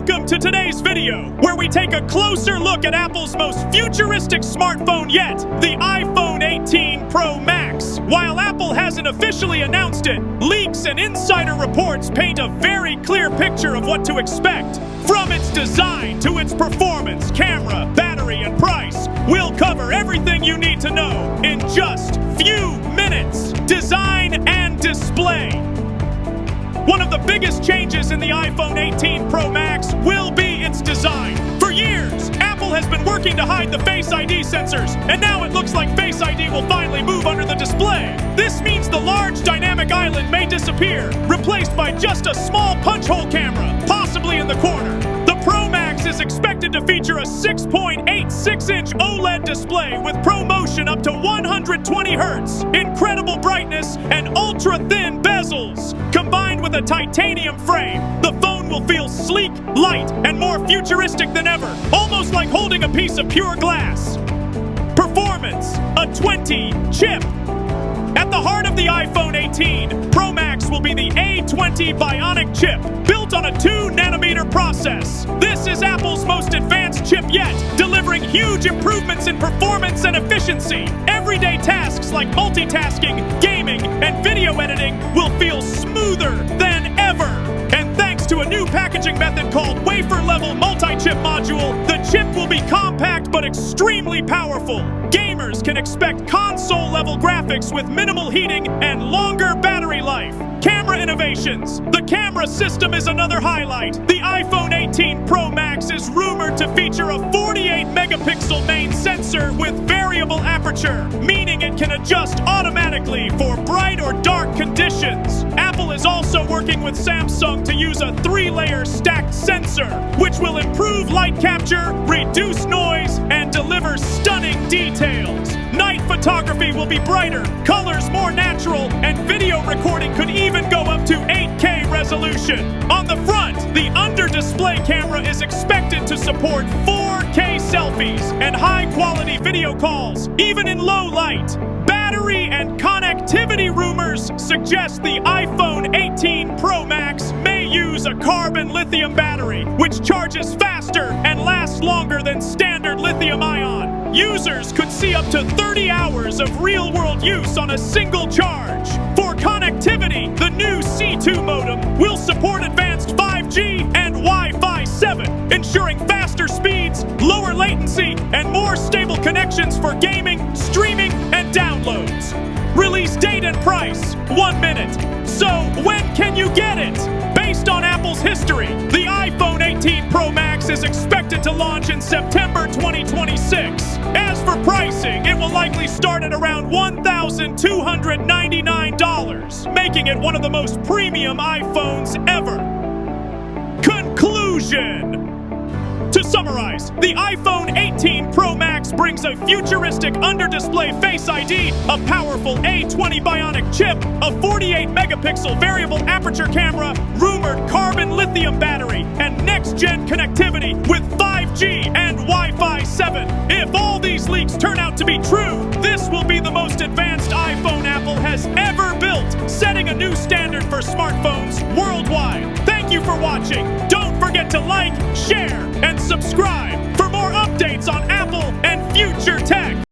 Welcome to today's video, where we take a closer look at Apple's most futuristic smartphone yet, the iPhone 18 Pro Max. While Apple hasn't officially announced it, leaks and insider reports paint a very clear picture of what to expect. From its design to its performance, camera, battery, and price, we'll cover everything you need to know in just few minutes. Design and display. One of the biggest changes in the iPhone 18 Pro Max will be its design. For years, Apple has been working to hide the Face ID sensors, and now it looks like Face ID will finally move under the display. This means the large dynamic island may disappear, replaced by just a small punch-hole camera, possibly in the corner. The Pro Max is expected to feature a 6.86-inch OLED display with ProMotion up to 120 Hz, incredible brightness, and ultra-thin bezels. Combined with a titanium frame, the phone will feel sleek, light, and more futuristic than ever, almost like holding a piece of pure glass. Performance, A20 chip. At the heart of the iPhone 18, Pro Max will be the A20 Bionic chip, built on a 2nm process. This is Apple's most advanced chip yet, delivering huge improvements in performance and efficiency. Everyday tasks like multitasking, gaming, and video editing will feel smoother than ever. And thanks to a new packaging method called wafer-level multi-chip module, the chip will be compact but extremely powerful. Gamers can expect console-level graphics with minimal heating and longer battery life. Camera innovations. The camera system is another highlight. The iPhone 18 Pro Max is rumored to feature a 48-megapixel main sensor with variable aperture, meaning it can adjust automatically for bright or dark conditions. Apple is also working with Samsung to use a 3-layer stacked sensor, which will improve light capture, reduce noise, and deliver stunning details. Night photography will be brighter, colors more natural, and video recording could even go up to 8K resolution. On the front, the under-display camera is expected to support 4K selfies and high-quality video calls, even in low light. Battery and connectivity rumors suggest the iPhone 18 Pro Max may use a carbon lithium battery, which charges faster and lasts longer than standard lithium-ion. Users could see up to 30 hours of real-world use on a single charge. For connectivity, the new C2 modem will support advanced 5G and Wi-Fi 7, ensuring faster speeds, lower latency, and more stable connections for gaming, streaming, and downloads. Release date and price, 1 minute. So when can you get it? Based on Apple's history, the iPhone 18 Pro Max is expected to launch in September 2026. As for pricing, it will likely start at around $1,299, making it one of the most premium iPhones ever. Conclusion. To summarize, the iPhone 18 Pro Max brings a futuristic under-display Face ID, a powerful A20 Bionic chip, a 48-megapixel variable aperture camera, rumored carbon lithium battery, and next-gen connectivity with 5G and Wi-Fi 7. If all these leaks turn out to be true, this will be the most advanced iPhone Apple has ever built, setting a new standard for smartphones worldwide. Thank you for watching. Don't forget to like, share, and subscribe for more updates on Apple.